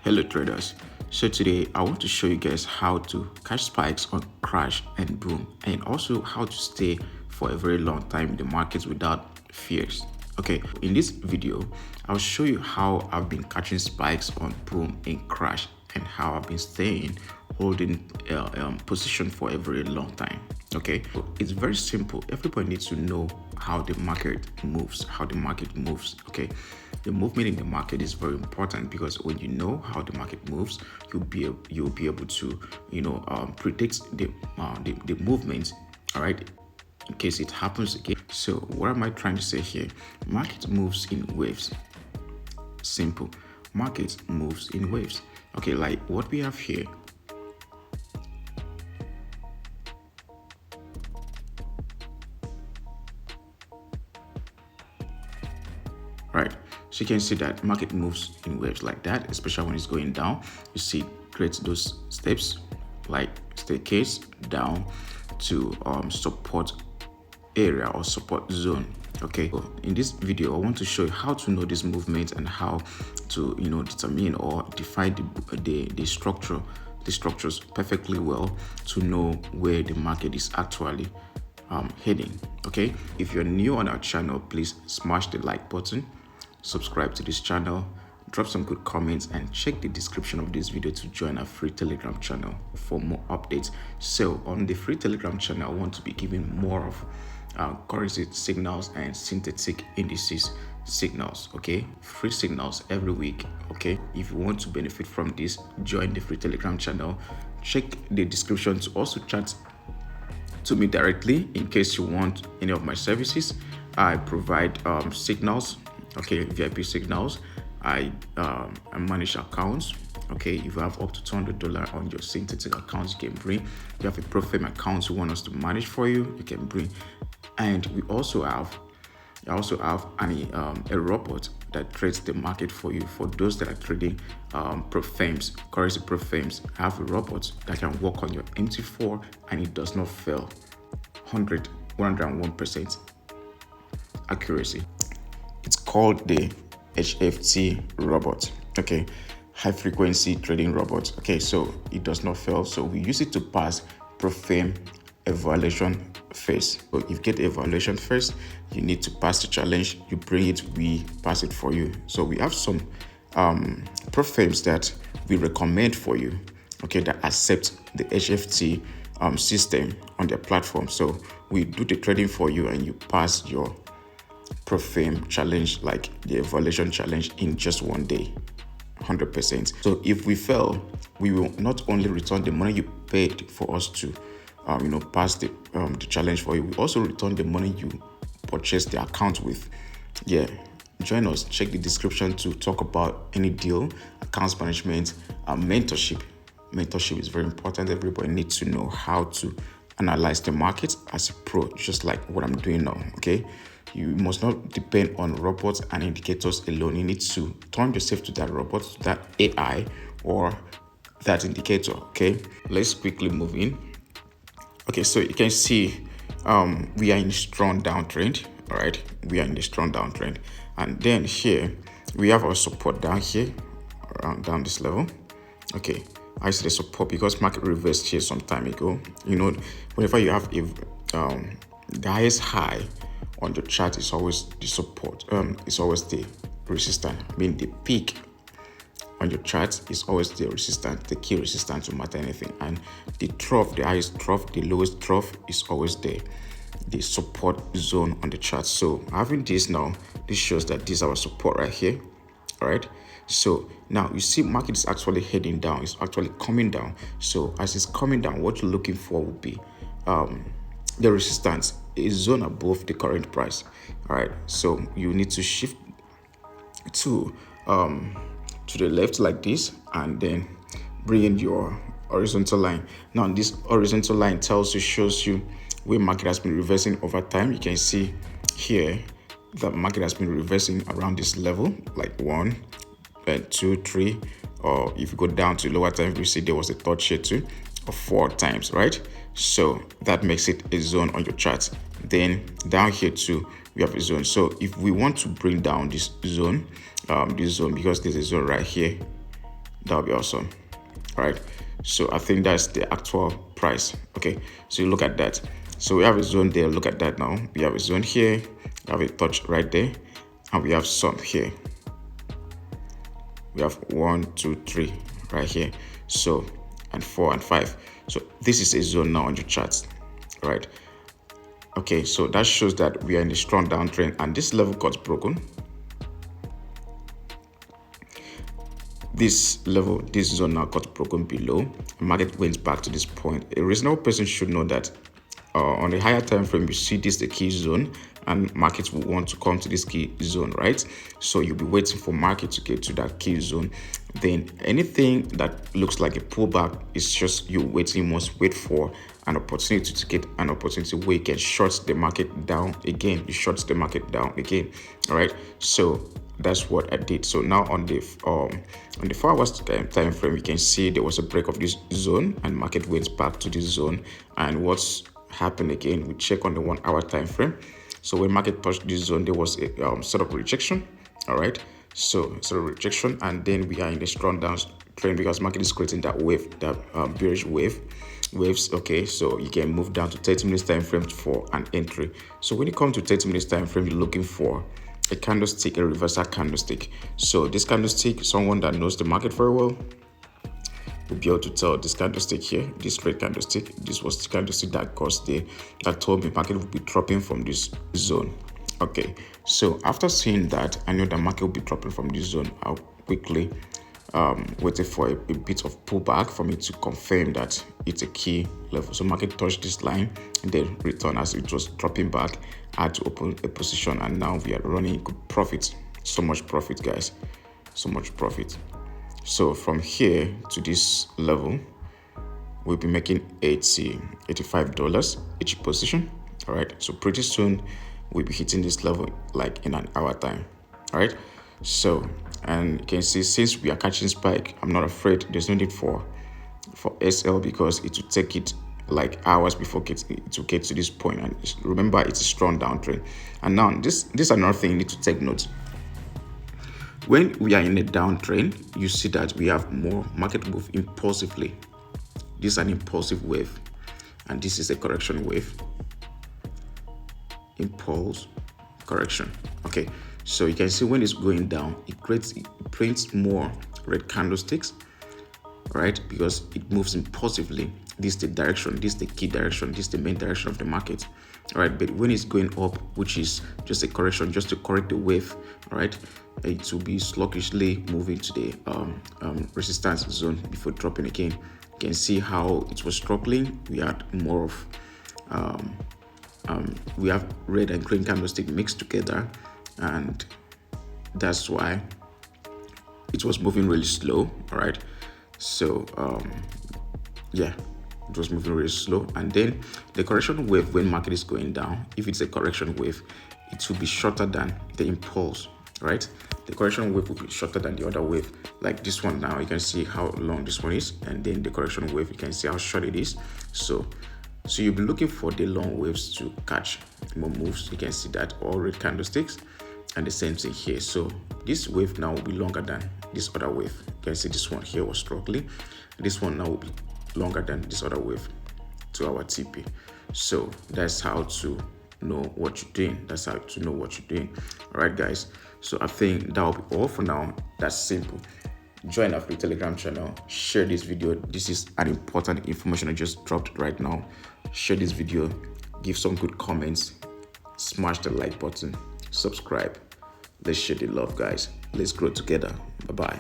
Hello traders. So today I want to show you guys how to catch spikes on crash and boom, and also how to stay for a very long time in the markets without fears. Okay, in this video I'll show you how I've been catching spikes on boom and crash and how I've been staying holding position for a very long time. Okay, so it's very simple. Everybody needs to know how the market moves. Okay, the movement in the market is very important because when you know how the market moves, you'll be able to predict the movement. All right, in case it happens again. So what am I trying to say here? Market moves in waves. Simple. Market moves in waves. Okay, like what we have here. Right, so you can see that market moves in waves like that, especially when it's going down. You see it creates those steps like staircase down to support area or support zone. Okay, so in this video I want to show you how to know this movement and how to determine or define the structures perfectly well to know where the market is actually heading. Okay, if you're new on our channel, please smash the like button, subscribe to this channel, drop some good comments, and check the description of this video to join our free Telegram channel for more updates. So on the free Telegram channel, I want to be giving more of currency signals and synthetic indices signals. Okay, free signals every week. Okay, if you want to benefit from this, join the free Telegram channel. Check the description to also chat to me directly in case you want any of my services. I provide signals, okay, VIP signals. I manage accounts. Okay, if you have up to $200 on your synthetic accounts, you can bring. If you have a profile account you want us to manage for you, you can bring. And I also have a robot that trades the market for you. For those that are trading currency firms, I have a robot that can work on your MT4 and it does not fail. 101% accuracy. It's called the HFT robot. Okay, high frequency trading robot. Okay, so it does not fail. So we use it to pass pro-firm evaluation phase. So if you get the evaluation first, you need to pass the challenge. You bring it, we pass it for you. So we have some pro-firms that we recommend for you. Okay, that accept the HFT system on their platform. So we do the trading for you and you pass your pro-firm challenge, like the evaluation challenge, in just one day, 100%. So if we fail, we will not only return the money you paid for us to pass the challenge for you, we also return the money you purchased the account with. Yeah, join us. Check the description to talk about any deal, accounts management, mentorship. Mentorship is very important. Everybody needs to know how to analyze the market as a pro, just like what I'm doing now. Okay, you must not depend on robots and indicators alone. You need to turn yourself to that robot, to that AI or that indicator. Okay, let's quickly move in. Okay, so you can see we are in a strong downtrend. All right, we are in a strong downtrend, and then here we have our support down here, around down this level. Okay, I see the support because market reversed here some time ago. Whenever you have the highest high on the chart is always the support. It's always the resistance. I mean, the peak on your chart is always the resistance, the key resistance, no matter anything. And the trough, the highest trough, the lowest trough is always the support zone on the chart. So having this now, this shows that this is our support right here. All right. So now you see market is actually heading down. It's actually coming down. So as it's coming down, what you're looking for would be the resistance, a zone above the current price. All right. So you need to shift to the left like this, and then bring in your horizontal line. Now this horizontal line shows you where market has been reversing over time. You can see here the market has been reversing around this level, like 1 and 2, 3, or if you go down to lower time, you see there was a touch here too, or 4 times, right? So that makes it a zone on your chart. Then down here too, we have a zone. So if we want to bring down this zone, because there's a zone right here, That would be awesome. All right. So I think that's the actual price. Okay. So you look at that. So we have a zone there. Look at that now. We have a zone here. We have a touch right there. And we have some here. We have 1, 2, 3 right here. So, and 4 and 5. So this is a zone now on your charts. All right. Okay. So that shows that we are in a strong downtrend and this level got broken. This level, this zone now got broken below. The market went back to this point. A reasonable person should know that on a higher time frame, you see this the key zone, and markets will want to come to this key zone, right? So you'll be waiting for market to get to that key zone. Then anything that looks like a pullback is just you waiting. You must wait for an opportunity to get an opportunity where you can short the market down again. You short the market down again, all right? So that's what I did. So now on the 4 hours time frame, you can see there was a break of this zone and market went back to this zone. And what's happened again, we check on the 1 hour time frame. So when market touched this zone, there was a sort of rejection. All right, so sort of rejection, and then we are in a strong down trend because market is creating that wave, that bearish waves. Okay, so you can move down to 30 minutes time frame for an entry. So when you come to 30 minutes time frame, you're looking for a candlestick, a reversal candlestick. So this candlestick, someone that knows the market very well will be able to tell this candlestick here, this red candlestick, this was the candlestick that caused that told me market will be dropping from this zone. Okay, so after seeing that, I know the market will be dropping from this zone. I'll quickly waited for a bit of pullback for me to confirm that it's a key level. So market touched this line and then return as it was dropping back. I had to open a position and now we are running good profit. So much profit, guys. So much profit. So from here to this level, we'll be making $85 each position. All right. So pretty soon we'll be hitting this level like in an hour time. All right. So, and you can see since we are catching spike, I'm not afraid. There's no need for SL because it will take it like hours before it to get to this point. And remember, it's a strong downtrend. And now this is another thing you need to take note. When we are in a downtrend, you see that we have more market move impulsively. This is an impulsive wave, and this is a correction wave. Impulse correction. Okay, so you can see when it's going down, it prints more red candlesticks, right? Because it moves impulsively. This is the direction, this is the key direction, this is the main direction of the market. All right, but when it's going up, which is just a correction, just to correct the wave, all right, it will be sluggishly moving to the resistance zone before dropping again. You can see how it was struggling. We had more of we have red and green candlestick mixed together, and that's why it was moving really slow. All right, so yeah, it was moving really slow. And then the correction wave, when market is going down, if it's a correction wave, it will be shorter than the impulse, right? The correction wave will be shorter than the other wave. Like this one now, you can see how long this one is, and then the correction wave, you can see how short it is. So you'll be looking for the long waves to catch more moves. You can see that all red candlesticks, and the same thing here. So this wave now will be longer than this other wave. You can see this one here was struggling. This one now will be longer than this other wave to our TP. So that's how to know what you're doing. That's how to know what you're doing. All right, guys. So I think that will be all for now. That's simple. Join our free Telegram channel. Share this video. This is an important information I just dropped right now. Share this video. Give some good comments. Smash the like button. Subscribe. Let's share the love, guys. Let's grow together. Bye-bye.